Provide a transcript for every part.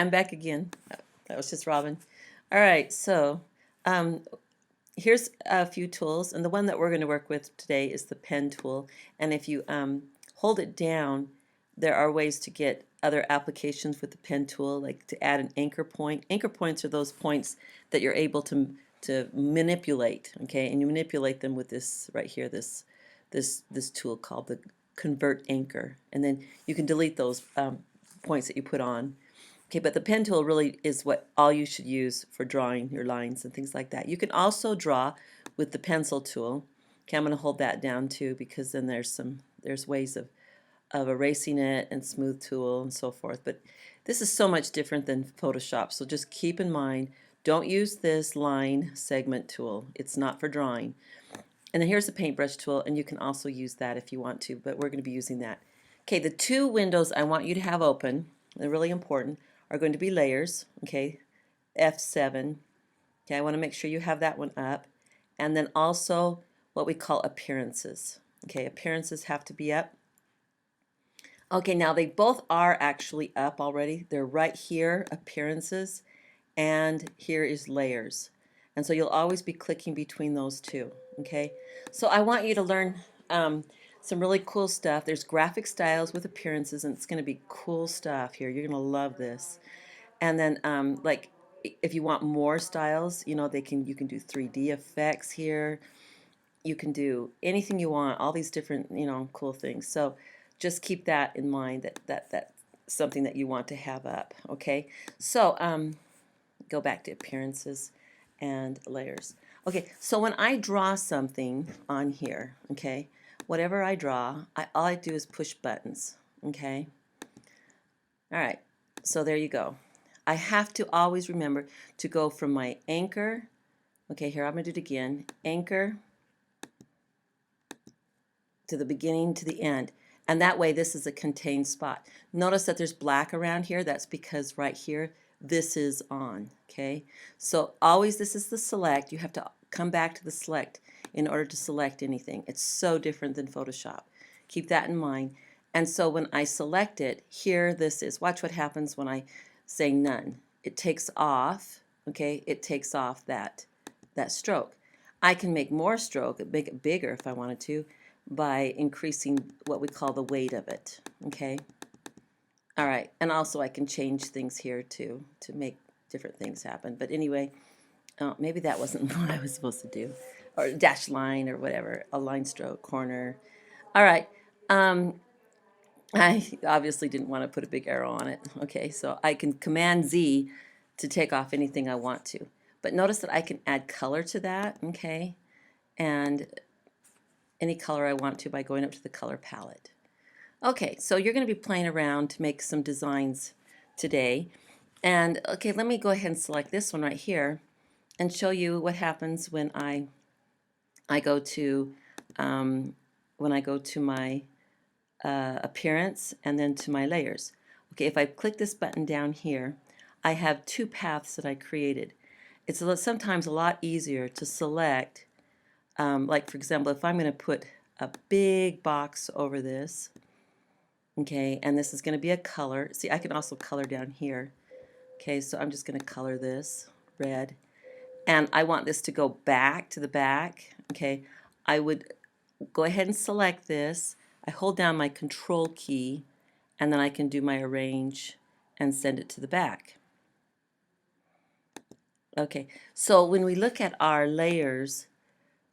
I'm back again. That was just Robin. All right, so um, here's a few tools, and the one that we're going to work with today is the pen tool. And if you hold it down, there are ways to get other applications with the pen tool, like to add an anchor point. Anchor points are those points that you're able to manipulate, okay? And you manipulate them with this right here, this tool called the convert anchor, and then you can delete those points that you put on. Okay, but the pen tool really is what all you should use for drawing your lines and things like that. You can also draw with the pencil tool. Okay, I'm going to hold that down too, because then there's ways of erasing it and smooth tool and so forth. But this is so much different than Photoshop, so just keep in mind, don't use this line segment tool. It's not for drawing. And then here's the paintbrush tool, and you can also use that if you want to, but we're going to be using that. Okay, the two windows I want you to have open, they're really important, are going to be layers, okay, F7. Okay, I want to make sure you have that one up. And then also what we call appearances. Okay, appearances have to be up. Okay, now they both are actually up already. They're right here, appearances, and here is layers. And so you'll always be clicking between those two, okay? So I want you to learn some really cool stuff. There's graphic styles with appearances, and it's going to be cool stuff here. You're going to love this. And then like if you want more styles, you know, you can do 3D effects here. You can do anything you want, all these different, you know, cool things. So just keep that in mind, that's something that you want to have up, okay? So go back to appearances and layers. Okay, so when I draw something on here, okay, whatever I draw, all I do is push buttons, okay? All right, so there you go. I have to always remember to go from my anchor, okay, here I'm going to do it again, anchor to the beginning to the end. And that way this is a contained spot. Notice that there's black around here. That's because right here this is on, okay? So always this is the select. You have to come back to the select in order to select anything. It's so different than Photoshop. Keep that in mind. And so when I select it, here this is. Watch what happens when I say none. It takes off, okay? It takes off that stroke. I can make more stroke, make it bigger if I wanted to, by increasing what we call the weight of it, okay? All right, and also I can change things here too to make different things happen. But anyway, maybe that wasn't what I was supposed to do. Or dash line or whatever, a line stroke, corner. All right, I obviously didn't want to put a big arrow on it, okay? So I can Command Z to take off anything I want to. But notice that I can add color to that, okay? And any color I want to by going up to the color palette. Okay, so you're going to be playing around to make some designs today. And okay, let me go ahead and select this one right here and show you what happens when I go to my appearance and then to my layers. Okay, if I click this button down here, I have two paths that I created. It's sometimes a lot easier to select. Like for example, if I'm going to put a big box over this, okay, and this is going to be a color. See, I can also color down here. Okay, so I'm just going to color this red. And I want this to go back to the back. Okay, I would go ahead and select this. I hold down my control key, and then I can do my arrange and send it to the back. Okay, so when we look at our layers,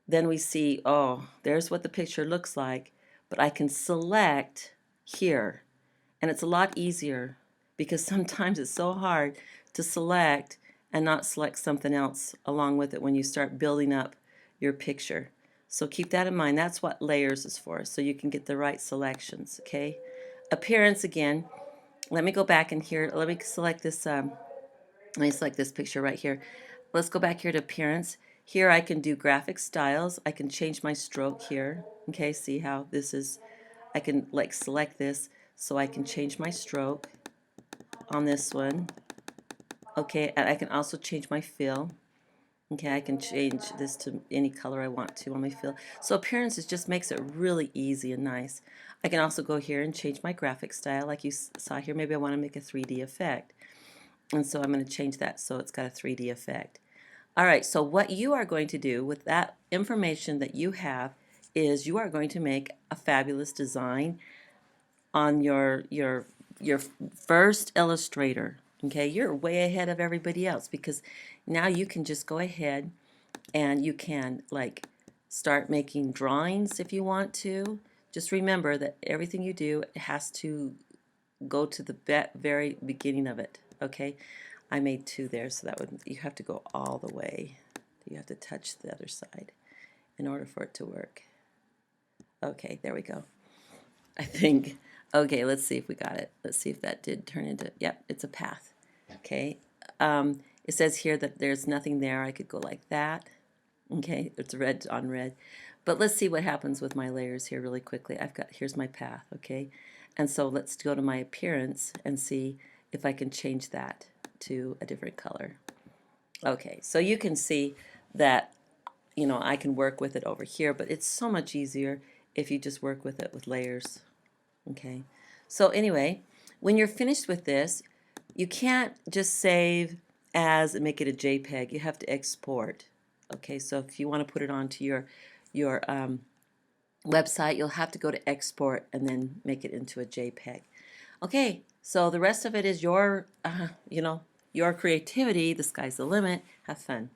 then we see, oh, there's what the picture looks like, but I can select here. And it's a lot easier because sometimes it's so hard to select and not select something else along with it when you start building up your picture. So keep that in mind. That's what layers is for, so you can get the right selections, okay? Appearance again. Let me go back in here. Let me select this let me select this picture right here. Let's go back here to appearance. Here I can do graphic styles. I can change my stroke here. Okay, see how this is, I can like select this so I can change my stroke on this one. Okay, and I can also change my fill. Okay, I can change this to any color I want to on my fill. So appearances just makes it really easy and nice. I can also go here and change my graphic style like you saw here. Maybe I want to make a 3D effect. And so I'm going to change that so it's got a 3D effect. All right, so what you are going to do with that information that you have is you are going to make a fabulous design on your first Illustrator. Okay, you're way ahead of everybody else because now you can just go ahead and you can like start making drawings if you want to. Just remember that everything you do has to go to the very beginning of it. Okay, I made 2 there, so that would, you have to go all the way. You have to touch the other side in order for it to work. Okay, there we go. I think. Okay, let's see if we got it. Let's see if that did turn into, yep, it's a path. Okay, it says here that there's nothing there. I could go like that. Okay, it's red on red. But let's see what happens with my layers here really quickly. Here's my path, okay? And so let's go to my appearance and see if I can change that to a different color. Okay, so you can see that, you know, I can work with it over here, but it's so much easier if you just work with it with layers. Okay, so anyway, when you're finished with this, you can't just save as and make it a JPEG. You have to export. Okay, so if you want to put it onto your website, you'll have to go to export and then make it into a JPEG. Okay, so the rest of it is your, you know, your creativity. The sky's the limit. Have fun.